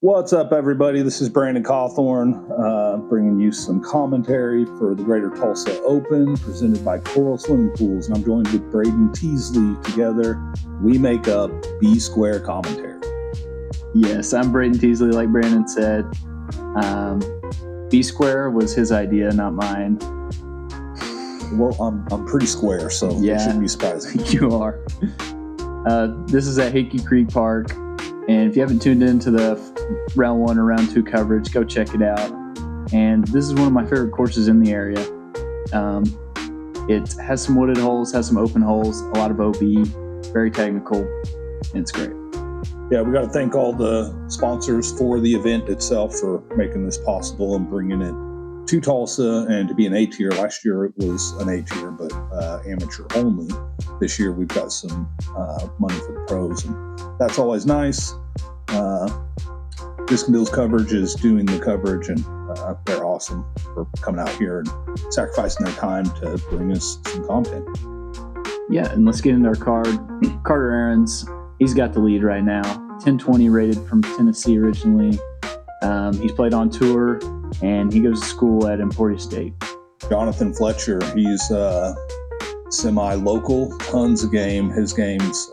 What's up, everybody? This is Brandon Cawthorn, bringing you some commentary for the Greater Tulsa Open, presented by Coral Swimming Pools, and I'm joined with Braden Teasley. Together, we make up B Square Commentary. Yes, I'm Braden Teasley, like Brandon said. B Square was his idea, not mine. Well, I'm pretty square, so it shouldn't be surprising. You are. This is at Haikey Creek Park, and if you haven't tuned into the round 1 or round 2 coverage, go check it out. And this is one of my favorite courses in the area. It has some wooded holes, has some open holes, a lot of OB, very technical, and it's great. Yeah, we got to thank all the sponsors for the event itself for making this possible and bringing it to Tulsa and to be an A tier. Last year it was an A tier, but amateur only. This year we've got some money for the pros, and that's always nice. Disc and Bill's coverage is doing the coverage, and they're awesome for coming out here and sacrificing their time to bring us some content. Yeah, and let's get into our card. Carter Ahrens, he's got the lead right now. 1020 rated from Tennessee originally. He's played on tour, and he goes to school at Emporia State. Jonathan Fletcher, he's semi-local, tons of game. His game's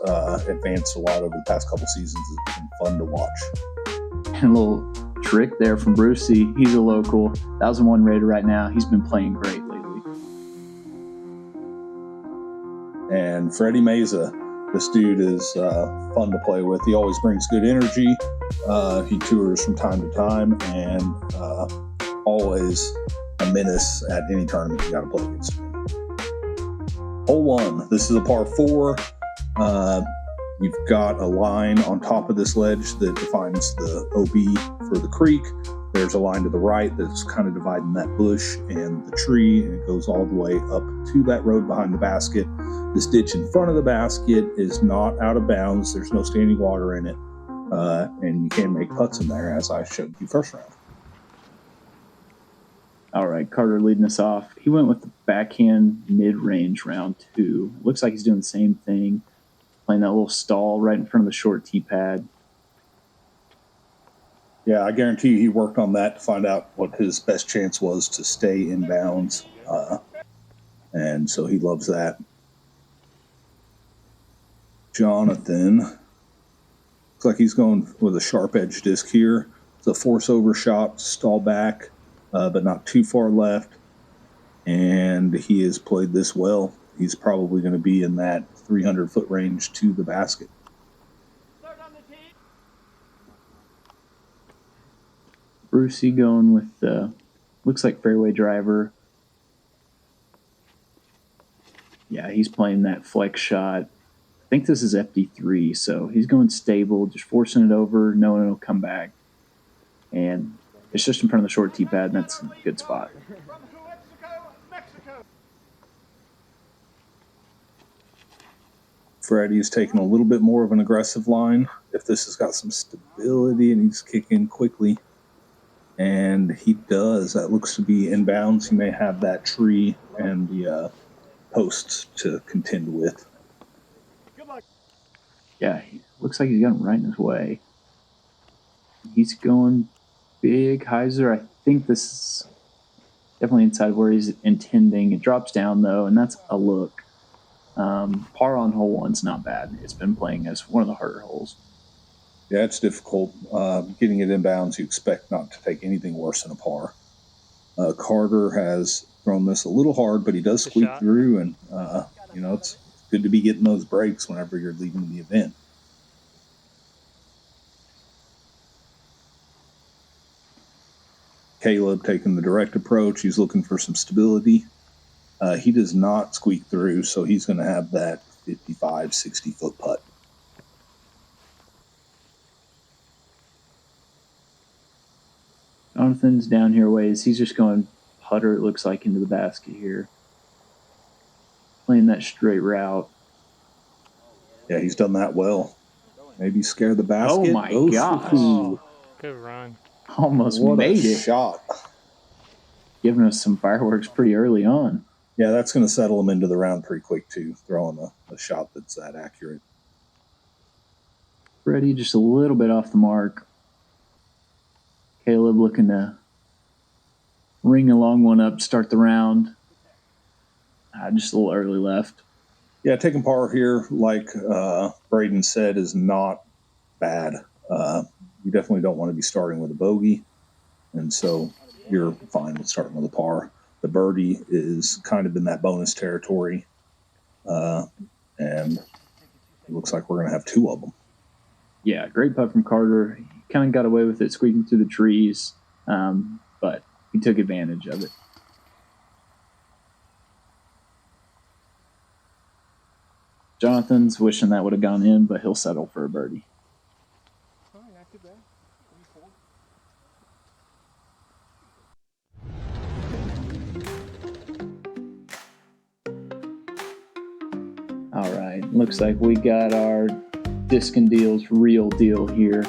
advanced a lot over the past couple seasons. It's been fun to watch. And a little trick there from Brucey. He's a local, 1001 rated right now. He's been playing great lately. And Fredy Meza, this dude is fun to play with. He always brings good energy. He tours from time to time, and always a menace at any tournament you got to play against him. Hole 1. This is a par 4. You've got a line on top of this ledge that defines the OB for the creek. There's a line to the right that's kind of dividing that bush and the tree, and it goes all the way up to that road behind the basket. This ditch in front of the basket is not out of bounds. There's no standing water in it, and you can make putts in there, as I showed you first round. All right, Carter leading us off. He went with the backhand mid-range round 2. Looks like he's doing the same thing, playing that little stall right in front of the short tee pad. Yeah, I guarantee you he worked on that to find out what his best chance was to stay in bounds, and so he loves that. Jonathan, looks like he's going with a sharp edge disc here. It's a force over shot, stall back, but not too far left. And he has played this well. He's probably going to be in that 300-foot range to the basket. Brucey going with, looks like fairway driver. Yeah, he's playing that flex shot. I think this is FD3, so he's going stable, just forcing it over, knowing it'll come back. And it's just in front of the short tee pad, and that's a good spot. Freddie's taking a little bit more of an aggressive line. If this has got some stability and he's kicking quickly, and he does, that looks to be in bounds. He may have that tree and the posts to contend with. Yeah, looks like he's got him right in his way. He's going big hyzer. I think this is definitely inside where he's intending. It drops down, though, and that's a look. Par on hole 1's not bad. It's been playing as one of the harder holes. Yeah, it's difficult. Getting it in bounds, you expect not to take anything worse than a par. Carter has thrown this a little hard, but he does squeak through, and, it's good to be getting those breaks whenever you're leading the event. Caleb taking the direct approach. He's looking for some stability. He does not squeak through, so he's going to have that 55, 60-foot putt. Jonathan's down here ways. He's just going putter, it looks like, into the basket here. Playing that straight route. Yeah, he's done that well. Maybe scare the basket. Oh, my gosh. Oh, good run. Almost what made it. Shot. Giving us some fireworks pretty early on. Yeah, that's going to settle him into the round pretty quick, too, throwing a shot that's that accurate. Fredy just a little bit off the mark. Caleb looking to ring a long one up, start the round. Just a little early left. Yeah, taking par here, like Braden said, is not bad. You definitely don't want to be starting with a bogey, and so you're fine with starting with a par. The birdie is kind of in that bonus territory, and it looks like we're going to have two of them. Yeah, great putt from Carter. He kind of got away with it, squeaking through the trees, but he took advantage of it. Jonathan's wishing that would have gone in, but he'll settle for a birdie. All right, looks like we got our Disc and Deals real deal here.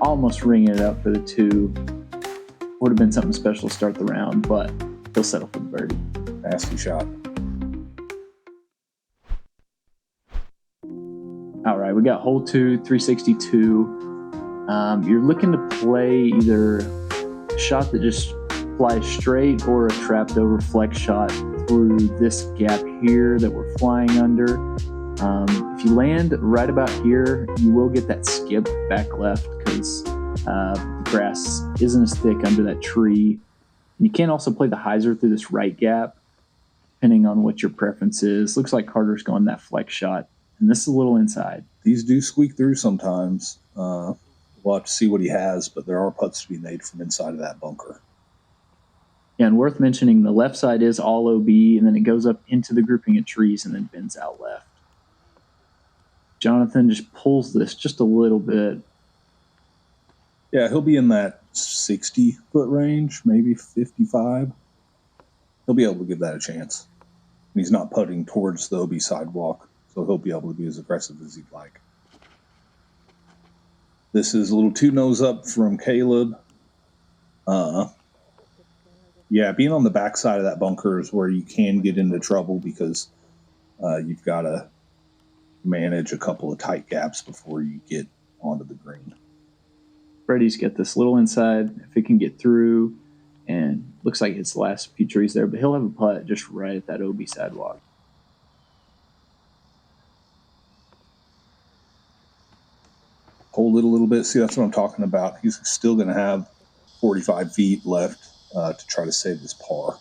Almost ringing it up for the two. Would have been something special to start the round, but he'll settle for the birdie. Nasty shot. All right, we got hole 2, 362. You're looking to play either a shot that just flies straight or a trapped over flex shot through this gap here that we're flying under. If you land right about here, you will get that skip back left because the grass isn't as thick under that tree. And you can also play the hyzer through this right gap, depending on what your preference is. Looks like Carter's going that flex shot, and this is a little inside. These do squeak through sometimes. We'll have to see what he has, but there are putts to be made from inside of that bunker. Yeah, and worth mentioning, the left side is all OB, and then it goes up into the grouping of trees and then bends out left. Jonathan just pulls this just a little bit. Yeah, he'll be in that 60-foot range, maybe 55. He'll be able to give that a chance. And he's not putting towards the OB sidewalk, so he'll be able to be as aggressive as he'd like. This is a little two nose up from Caleb. Yeah, being on the backside of that bunker is where you can get into trouble because you've got to manage a couple of tight gaps before you get onto the green. Fredy's got this little inside, if it can get through, and looks like it's the last few trees there, but he'll have a putt just right at that OB sidewalk. Hold it a little bit. See, that's what I'm talking about. He's still going to have 45 feet left to try to save this par.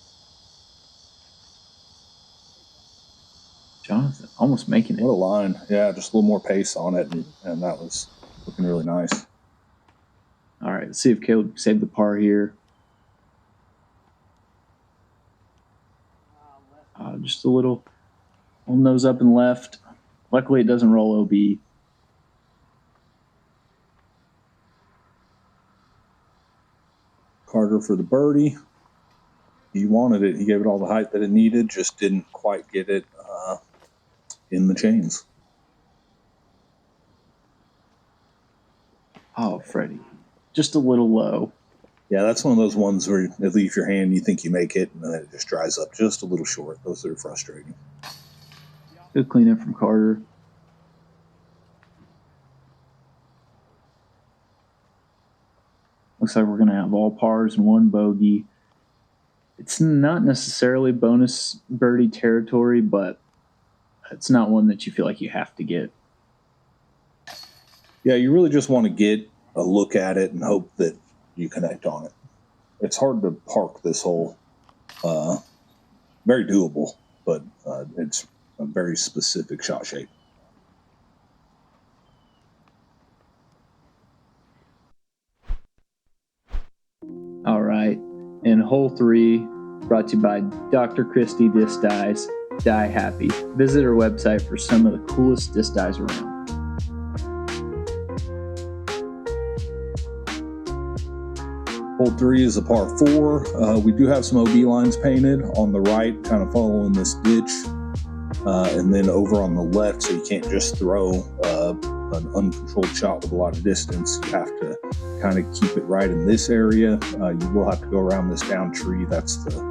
Jonathan almost making it. What a line. Yeah, just a little more pace on it, and that was looking really nice. All right, let's see if Caleb saved the par here. Just a little nose up and left. Luckily, it doesn't roll OB. Carter for the birdie. He wanted it. He gave it all the height that it needed, just didn't quite get it in the chains. Oh, Fredy. Just a little low. Yeah, that's one of those ones where it leaves your hand, you think you make it, and then it just dries up just a little short. Those are frustrating. Good cleanup from Carter. Looks like we're going to have all pars and one bogey. It's not necessarily bonus birdie territory, but it's not one that you feel like you have to get. Yeah, you really just want to get a look at it and hope that you connect on it. It's hard to park this hole. Very doable, but it's a very specific shot shape. All right. In hole 3, brought to you by Dr. Christie Disc Dies. Die happy. Visit our website for some of the coolest disc dies around. Hole 3 is a par 4. We do have some OB lines painted on the right, kind of following this ditch, and then over on the left, so you can't just throw an uncontrolled shot with a lot of distance. You have to kind of keep it right in this area. You will have to go around this down tree. That's the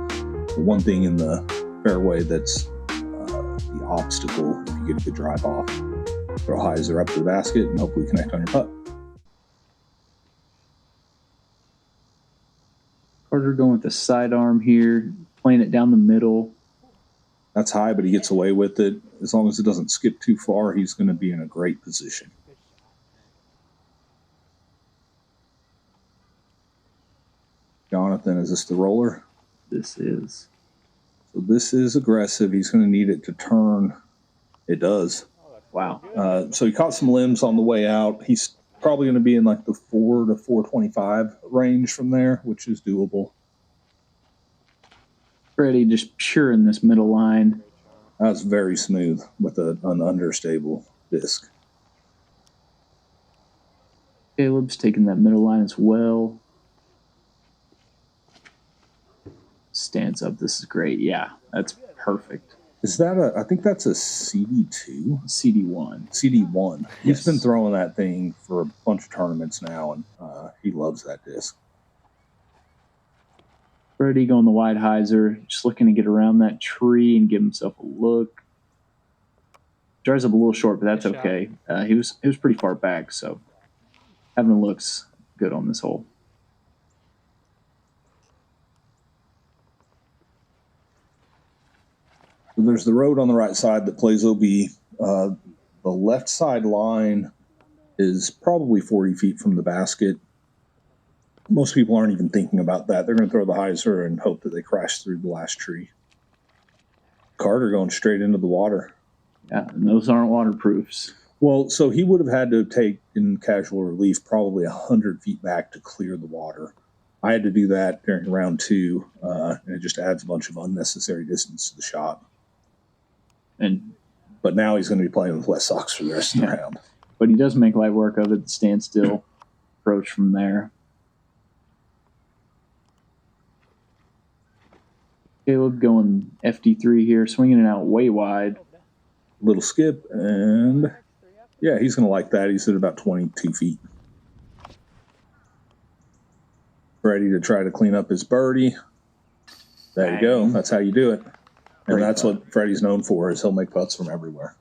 one thing in the fairway that's the obstacle if you get a good drive off. Throw hyzer up to the basket and hopefully connect on your putt. Carter going with the sidearm here, playing it down the middle. That's high, but he gets away with it. As long as it doesn't skip too far, he's going to be in a great position. Jonathan, is this the roller? This is. So this is aggressive. He's going to need it to turn. It does. Wow. So he caught some limbs on the way out. He's probably going to be in like the 4 to 425 range from there, which is doable. Fredy just pure in this middle line. That's very smooth with an understable disc. Caleb's taking that middle line as well. Stands up. This is great. Yeah, that's perfect. Is that I think that's a CD2? CD1. CD1. Yes. He's been throwing that thing for a bunch of tournaments now, and he loves that disc. Fredy going the wide hyzer, just looking to get around that tree and give himself a look. Drives up a little short, but that's okay. He was pretty far back, so having a look's good on this hole. So there's the road on the right side that plays OB. The left side line is probably 40 feet from the basket. Most people aren't even thinking about that. They're going to throw the hyzer and hope that they crash through the last tree. Carter going straight into the water. Yeah, and those aren't waterproofs. Well, so he would have had to take in casual relief probably 100 feet back to clear the water. I had to do that during round 2, and it just adds a bunch of unnecessary distance to the shot. But now he's going to be playing with wet socks for the rest of the round. But he does make light work of it, the standstill approach from there. Caleb going FD3 here, swinging it out way wide. Little skip, and yeah, he's going to like that. He's at about 22 feet. Ready to try to clean up his birdie. There you go. That's how you do it. And Great that's putt. what Freddie's known for, is he'll make putts from everywhere.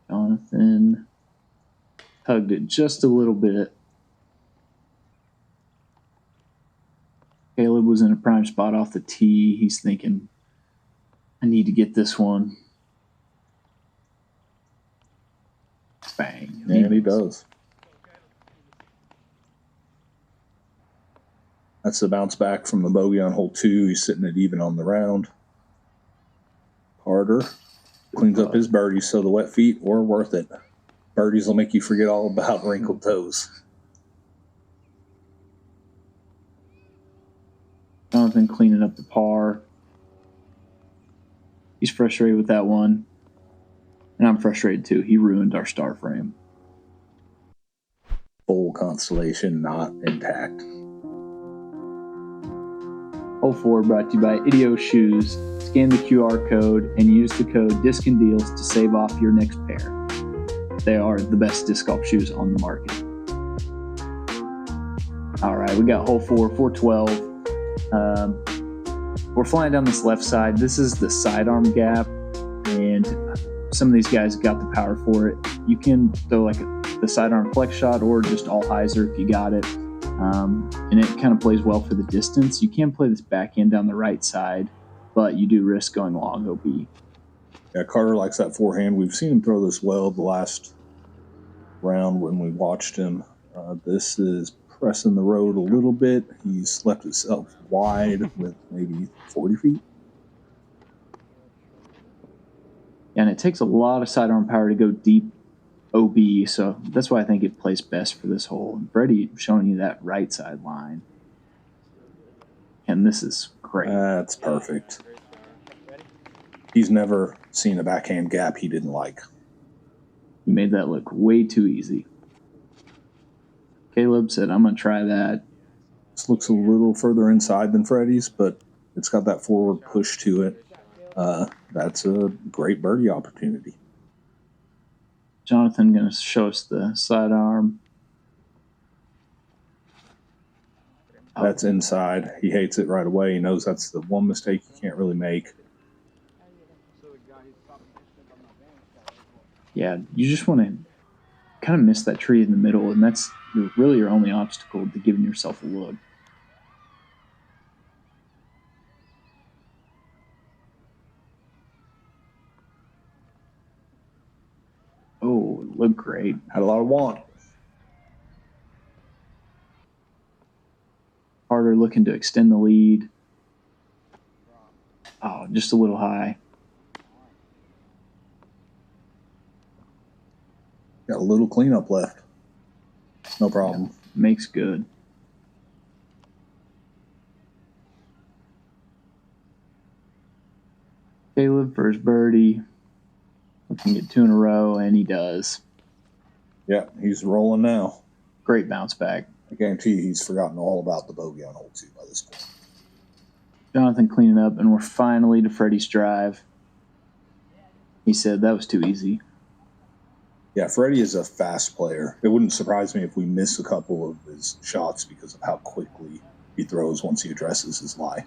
Jonathan tugged it just a little bit. Caleb was in a prime spot off the tee. He's thinking, I need to get this one. Bang. And he does. That's the bounce back from the bogey on hole 2. He's sitting at even on the round. Carter cleans up his birdies, so the wet feet were worth it. Birdies will make you forget all about wrinkled toes. Jonathan cleaning up the par. He's frustrated with that one. And I'm frustrated too. He ruined our star frame. Full constellation not intact. Hole 4 brought to you by Idio Shoes. Scan the QR code and use the code Disc and Deals to save off your next pair. They are the best disc golf shoes on the market. All right, we got hole 4, 412. We're flying down this left side. This is the sidearm gap, and some of these guys got the power for it. You can throw like the sidearm flex shot or just all hyzer if you got it. And it kind of plays well for the distance. You can play this backhand down the right side, but you do risk going long OB. Yeah, Carter likes that forehand. We've seen him throw this well the last round when we watched him. This is pressing the road a little bit. He's left himself wide with maybe 40 feet. And it takes a lot of sidearm power to go deep OB, so that's why I think it plays best for this hole. And Fredy showing you that right side line. And this is great. That's perfect. He's never seen a backhand gap he didn't like. He made that look way too easy. Caleb said, I'm going to try that. This looks a little further inside than Freddie's, but it's got that forward push to it. That's a great birdie opportunity. Jonathan going to show us the sidearm. That's inside. He hates it right away. He knows that's the one mistake you can't really make. Yeah, you just want to kind of missed that tree in the middle, and that's really your only obstacle to giving yourself a look. Oh, it looked great. Had a lot of want. Carter looking to extend the lead. Oh, just a little high. Got a little cleanup left. No problem. Yeah, makes good. Caleb for his birdie. Looking to get 2 in a row, and he does. Yeah, he's rolling now. Great bounce back. I guarantee you he's forgotten all about the bogey on hole 2 by this point. Jonathan cleaning up, and we're finally to Freddie's drive. He said that was too easy. Yeah, Fredy is a fast player. It wouldn't surprise me if we miss a couple of his shots because of how quickly he throws once he addresses his lie.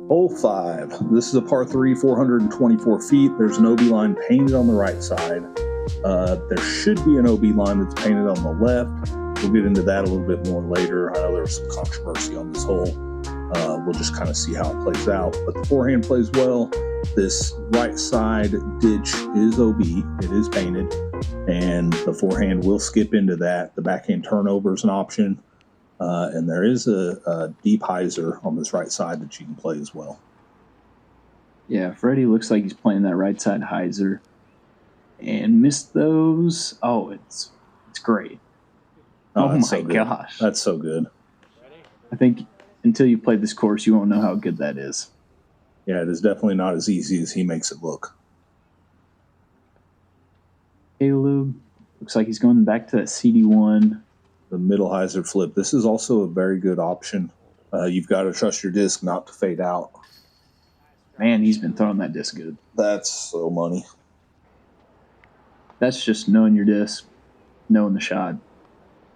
Hole 5. This is a par 3, 424 feet. There's an OB line painted on the right side. There should be an OB line that's painted on the left. We'll get into that a little bit more later. I know there's some controversy on this hole. We'll just kind of see how it plays out. But the forehand plays well. This right side ditch is OB. It is painted. And the forehand will skip into that. The backhand turnover is an option. And there is a deep hyzer on this right side that you can play as well. Yeah, Freddie looks like he's playing that right side hyzer. And missed those. Oh, it's great. Oh my so gosh. That's so good. I think until you play this course, you won't know how good that is. Yeah, it is definitely not as easy as he makes it look. Caleb looks like he's going back to that CD1. The middle hyzer flip. This is also a very good option. You've got to trust your disc not to fade out. Man, he's been throwing that disc good. That's so money. That's just knowing your disc, knowing the shot.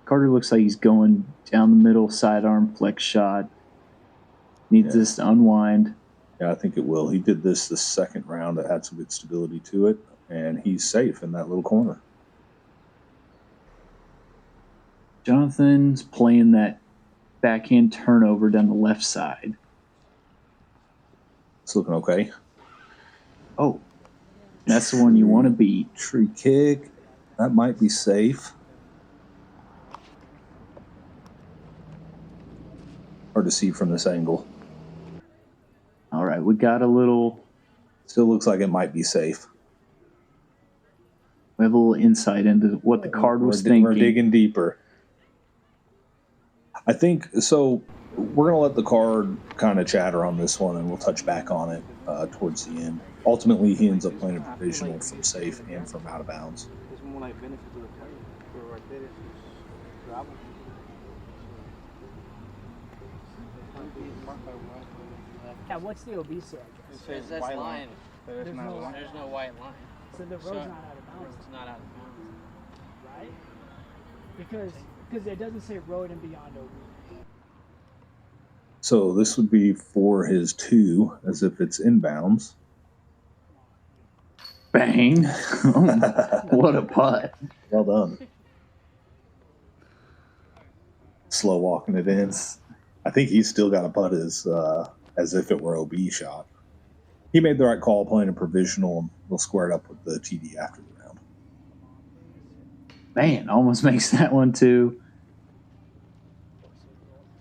Carter looks like he's going down the middle, sidearm flex shot. Needs this to unwind. Yeah, I think it will. He did this the second round. It had some good stability to it, and he's safe in that little corner. Jonathan's playing that backhand turnover down the left side. It's looking okay. Oh, that's the one you want to beat. Tree kick. That might be safe. Hard to see from this angle. All right, we got a little... Still looks like it might be safe. We have a little insight into what the card was thinking. We're digging deeper. I think, so we're going to let the card kind of chatter on this one, and we'll touch back on it towards the end. Ultimately, he ends up playing a provisional from safe and from out of bounds. Yeah, what's the OB say? It says that's line. There's no line. There's no white line. So the road's not out of bounds. It's not out of bounds. Right? Because it doesn't say road and beyond OB. So this would be for his 2, as if it's inbounds. Bang. What a putt. Well done. Slow walking it in. I think he's still got a putt as if it were OB shot. He made the right call playing a provisional, and we'll square it up with the TD after the round. Man, almost makes that one too.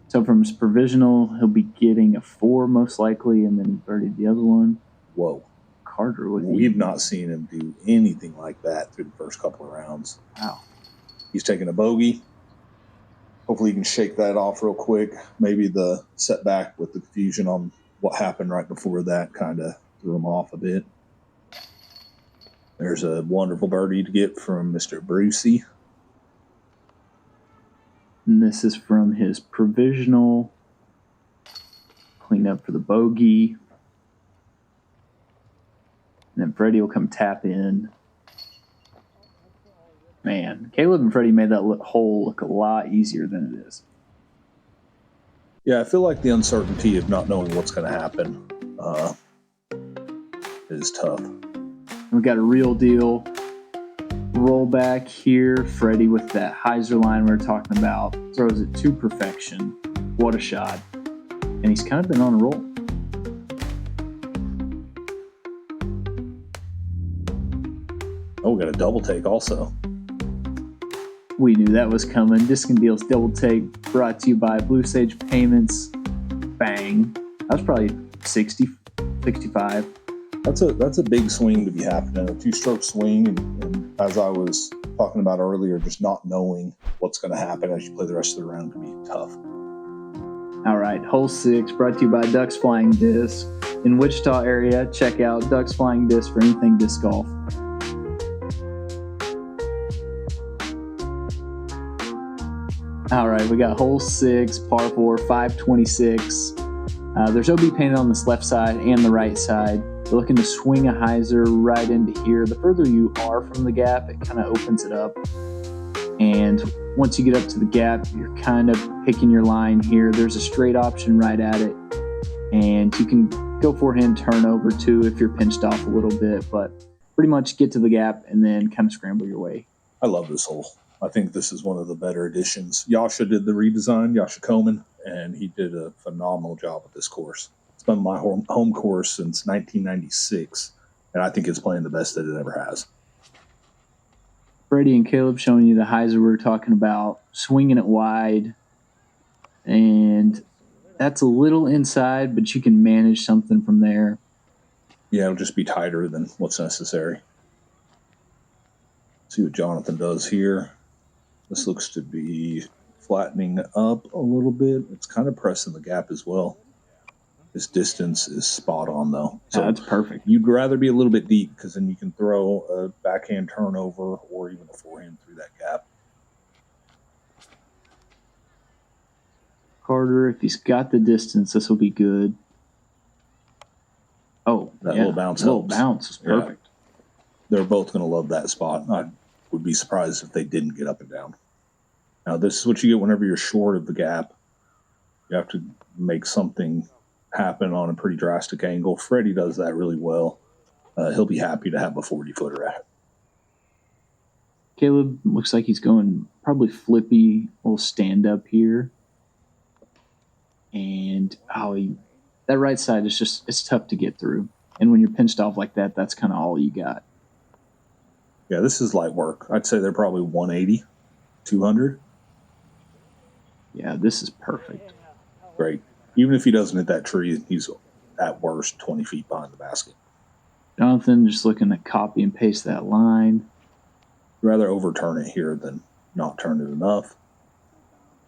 So from his provisional, he'll be getting a 4 most likely, and then he birdied the other one. Whoa. Carter with We've not seen him do anything like that through the first couple of rounds. Wow. He's taking a bogey. Hopefully you can shake that off real quick. Maybe the setback with the confusion on what happened right before that kind of threw him off a bit. There's a wonderful birdie to get from Mr. Brucey. And this is from his provisional. Clean up for the bogey. And then Fredy will come tap in. Man, Caleb and Fredy made that hole look a lot easier than it is. Yeah, I feel like the uncertainty of not knowing what's going to happen is tough. We got a real deal roll back here. Fredy with that hyzer line we were talking about throws it to perfection. What a shot. And he's kind of been on a roll. Oh, we got a double take also. We knew that was coming. Disc and Deals Double Take brought to you by Blue Sage Payments. Bang. That was probably 60, 65. That's a big swing to be happening, a 2-stroke swing. And as I was talking about earlier, just not knowing what's going to happen as you play the rest of the round can be tough. All right, hole 6 brought to you by Ducks Flying Disc. In Wichita area, check out Ducks Flying Disc for anything disc golf. All right, we got hole 6, par 4, 526. There's OB painted on this left side and the right side. We're looking to swing a hyzer right into here. The further you are from the gap, it kind of opens it up. And once you get up to the gap, you're kind of picking your line here. There's a straight option right at it. And you can go forehand turnover too if you're pinched off a little bit. But pretty much get to the gap and then kind of scramble your way. I love this hole. I think this is one of the better additions. Yasha did the redesign, Yasha Komen, and he did a phenomenal job with this course. It's been my home course since 1996, and I think it's playing the best that it ever has. Fredy and Caleb showing you the hyzer we were talking about, swinging it wide, and that's a little inside, but you can manage something from there. Yeah, it'll just be tighter than what's necessary. See what Jonathan does here. This looks to be flattening up a little bit. It's kind of pressing the gap as well. This distance is spot on, though. So that's perfect. You'd rather be a little bit deep because then you can throw a backhand turnover or even a forehand through that gap. Carter, if he's got the distance, this will be good. Oh, that little bounce helps. Little bounce is perfect. Yeah. They're both going to love that spot. I would be surprised if they didn't get up and down. Now, this is what you get whenever you're short of the gap. You have to make something happen on a pretty drastic angle. Fredy does that really well. He'll be happy to have a 40-footer at it. Caleb looks like he's going probably flippy, little stand-up here. And that right side is just, it's tough to get through. And when you're pinched off like that, that's kind of all you got. Yeah, this is light work. I'd say they're probably 180, 200. Yeah, this is perfect. Great. Even if he doesn't hit that tree, he's at worst 20 feet behind the basket. Jonathan just looking to copy and paste that line. Rather overturn it here than not turn it enough.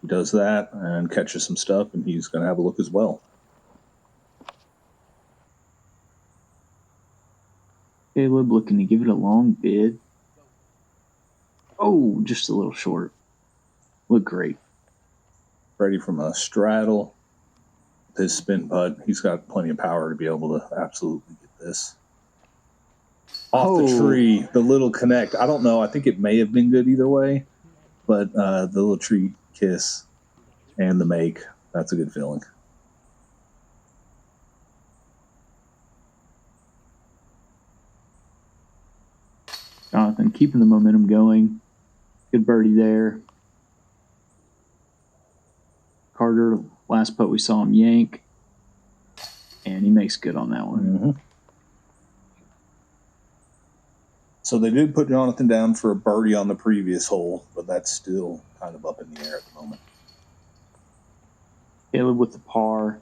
He does that and catches some stuff, and he's going to have a look as well. Caleb looking to give it a long bid. Oh, just a little short. Look great. Ready from a straddle. His spin putt, he's got plenty of power to be able to absolutely get this. Off the tree, the little connect. I don't know. I think it may have been good either way, but the little tree kiss and the make, that's a good feeling. Jonathan keeping the momentum going. Good birdie there. Carter, last putt we saw him yank, and he makes good on that one. Mm-hmm. So they did put Jonathan down for a birdie on the previous hole, but that's still kind of up in the air at the moment. Caleb with the par.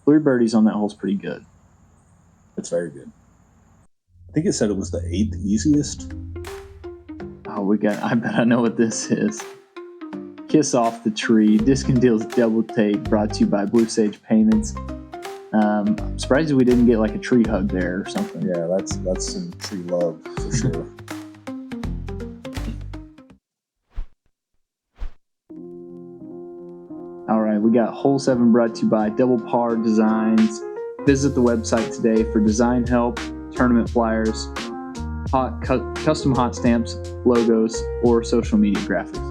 3 birdies on that hole is pretty good. It's very good. I think it said it was the 8th easiest. Oh, I bet I know what this is. Kiss off the tree. Disc and Deals double take brought to you by Blue Sage Payments. I'm surprised we didn't get like a tree hug there or something. Yeah, that's some tree love for sure. All right, we got Hole 7 brought to you by Double Par Designs. Visit the website today for design help, tournament flyers, custom hot stamps, logos, or social media graphics.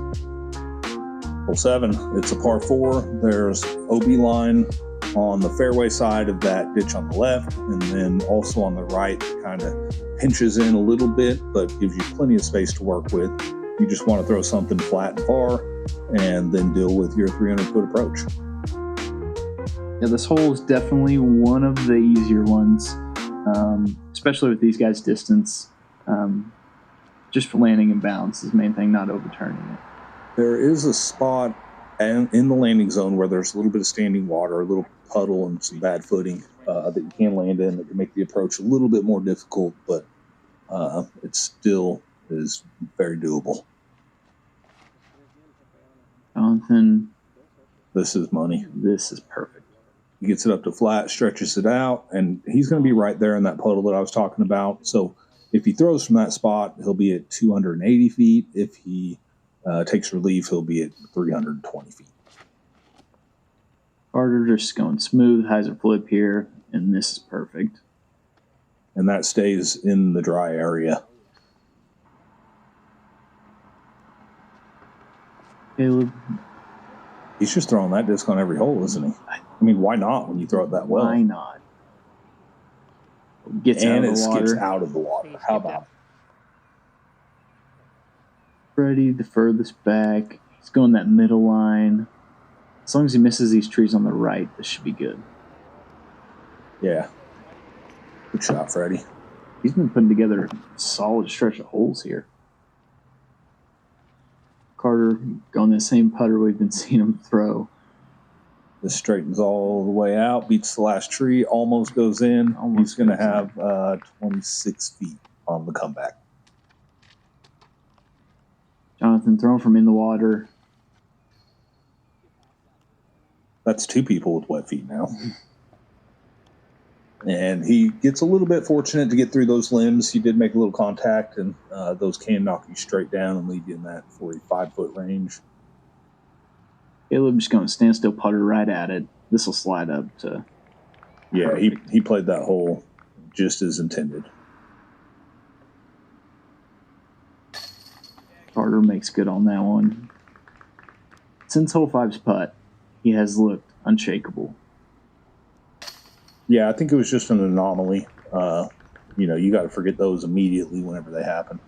Hole 7, it's a par 4. There's OB line on the fairway side of that ditch on the left, and then also on the right, kind of pinches in a little bit, but gives you plenty of space to work with. You just want to throw something flat and far, and then deal with your 300-foot approach. Yeah, this hole is definitely one of the easier ones, especially with these guys' distance. Just for landing in bounds is the main thing, not overturning it. There is a spot in the landing zone where there's a little bit of standing water, a little puddle, and some bad footing that you can land in that can make the approach a little bit more difficult, but it still is very doable. Jonathan, This is money. this is perfect. He gets it up to flat, stretches it out, and he's going to be right there in that puddle that I was talking about. So if he throws from that spot, he'll be at 280 feet. If he takes relief, he'll be at 320 feet. Carter just going smooth, hyzer flip here, and this is perfect. And that stays in the dry area. Caleb, He's just throwing that disc on every hole, isn't he? I mean, why not when you throw it that well? why not? Gets And out it of the skips water. out of the water. How about it? Fredy, the furthest back. He's going that middle line. As long as he misses these trees on the right, this should be good. Yeah. Good shot, Fredy. He's been putting together a solid stretch of holes here. Carter going that same putter we've been seeing him throw. This straightens all the way out, beats the last tree, almost goes in. He's going to have 26 feet on the comeback. Jonathan throwing from in the water. That's two people with wet feet now. And he gets a little bit fortunate to get through those limbs. He did make a little contact, and those can knock you straight down and leave you in that 45-foot range. Caleb just going standstill putter right at it. This will slide up to. Yeah, he played that hole just as intended. Carter makes good on that one. Since hole 5's putt, he has looked unshakable. Yeah, I think it was just an anomaly. You got to forget those immediately whenever they happen.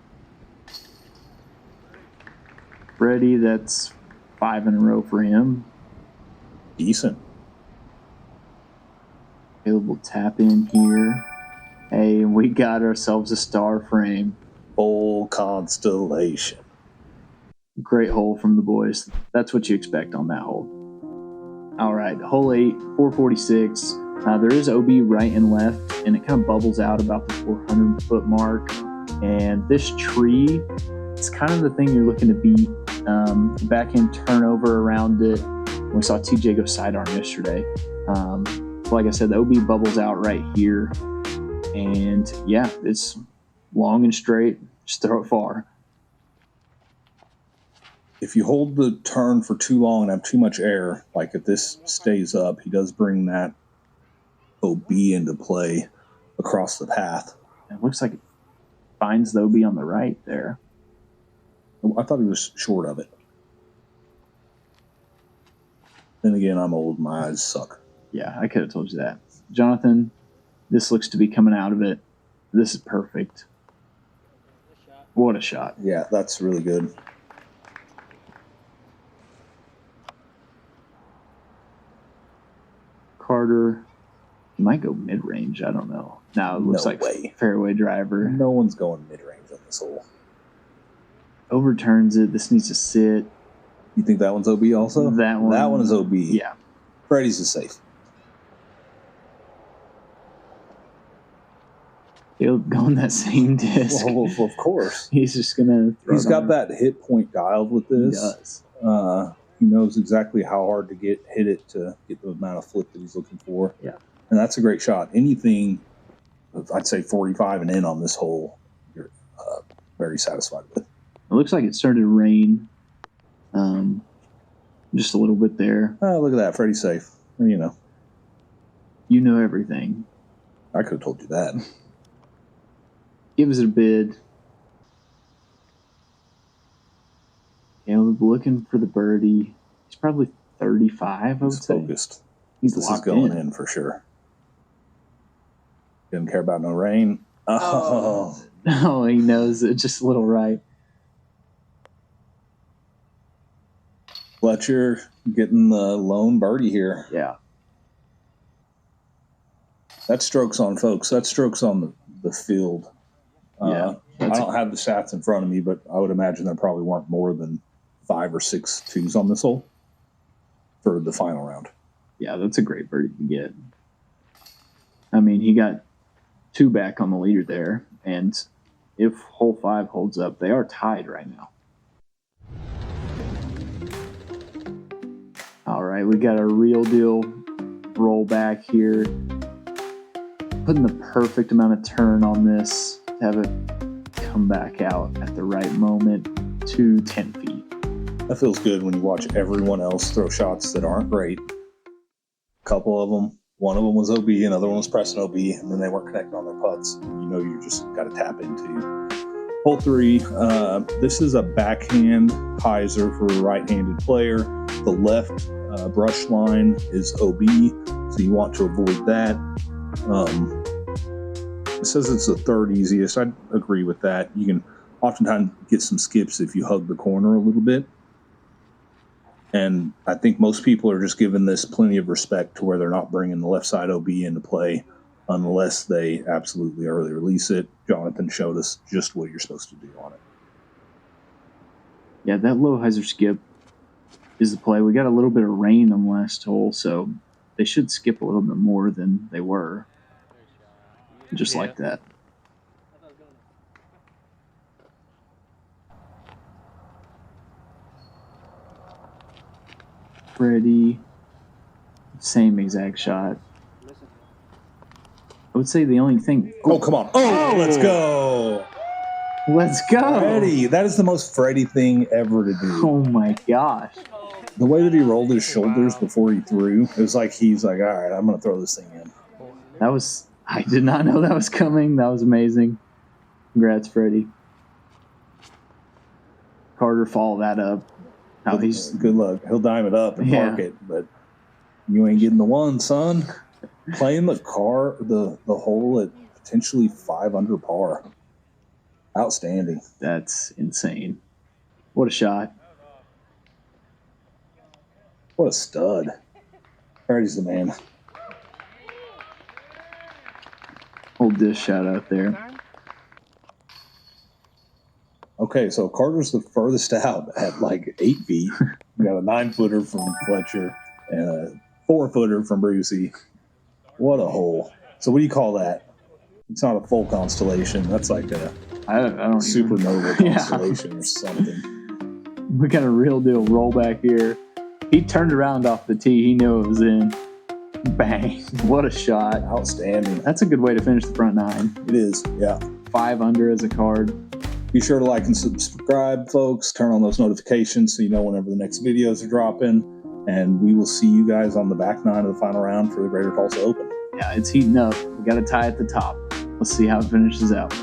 Fredy, that's 5 in a row for him. Decent. Caleb will tap in here. Hey, we got ourselves a star frame. Full constellation. Great hole from the boys. That's what you expect on that hole. All right, hole 8, 446. There is OB right and left, and it kind of bubbles out about the 400-foot mark. And this tree, it's kind of the thing you're looking to beat. The backhand turnover around it. We saw TJ go sidearm yesterday. Like I said, the OB bubbles out right here. And yeah, it's long and straight. Just throw it far. If you hold the turn for too long and have too much air, like if this stays up, he does bring that OB into play across the path. It looks like it finds the OB on the right there. I thought he was short of it. Then again, I'm old. My eyes suck. Yeah, I could have told you that. Jonathan, this looks to be coming out of it. This is perfect. What a shot. Yeah, that's really good. Carter, he might go mid-range. I don't know. Now it looks No like way. fairway driver. No one's going mid-range on this hole. Overturns it. This needs to sit. You think that one's OB also? That one is OB. Yeah. Fredy's is safe. He'll go on that same disc. Well, of course. He's just going to throw He's got that hit point dialed with He this. does. knows exactly how hard to hit it to get the amount of flip that he's looking for. Yeah. And that's a great shot. Anything, I'd say 45 and in on this hole, you're very satisfied with. It looks like it started to rain. Just a little bit there. Oh, look at that. Freddie's safe. You know. You know everything. I could have told you that. Give us a bid. Caleb looking for the birdie. He's probably 35, I would He's say. focused. He's This is locked going in. in for sure. Didn't care about no rain. Oh. Oh, he knows it just a little right. Fletcher getting the lone birdie here. Yeah. That's strokes on, folks. That's strokes on the field. Yeah. I don't have the stats in front of me, but I would imagine there probably weren't more than 5 or 6 twos on this hole for the final round. Yeah, that's a great birdie to get. I mean, he got 2 back on the leader there, and if hole 5 holds up, they are tied right now. All right, we got a real deal roll back here. Putting the perfect amount of turn on this to have it come back out at the right moment to 10 feet. That feels good when you watch everyone else throw shots that aren't great. A couple of them, one of them was OB, another one was pressing OB, and then they weren't connecting on their putts. You know, you just got to tap into. Hole 3, this is a backhand hyzer for a right-handed player. The left brush line is OB, so you want to avoid that. It says it's the 3rd easiest. I'd agree with that. You can oftentimes get some skips if you hug the corner a little bit. And I think most people are just giving this plenty of respect to where they're not bringing the left side OB into play unless they absolutely early release it. Jonathan showed us just what you're supposed to do on it. Yeah, that low hyzer skip is the play. We got a little bit of rain on the last hole, so they should skip a little bit more than they were. Just like that. Fredy, same exact shot. I would say the only thing. Oh, come on. Oh, let's go. Let's go. Freddie. That is the most Freddie thing ever to do. Oh my gosh. The way that he rolled his shoulders before he threw, it was like he's like, all right, I'm going to throw this thing in. That was, I did not know that was coming. That was amazing. Congrats, Freddie. Carter followed that up. How he's Good luck. He'll dime it up and park it, but you ain't getting the one, son. Playing the hole at potentially 5 under par. Outstanding. That's insane. What a shot. What a stud. Freddie's the man. Old dish shot out there. Okay, so Carter's the furthest out at like 8 feet. We got a 9-footer from Fletcher and a 4-footer from Brucey. What a hole. So what do you call that? It's not a full constellation. That's like a I don't supernova Yeah. constellation or something. We got a real deal rollback here. He turned around off the tee. He knew it was in. Bang. What a shot. Outstanding. That's a good way to finish the front 9. It is, yeah. 5 under as a card. Be sure to like and subscribe, folks. Turn on those notifications so you know whenever the next videos are dropping. And we will see you guys on the back 9 of the final round for the Greater Tulsa Open. Yeah, it's heating up. We got a tie at the top. Let's see how it finishes out.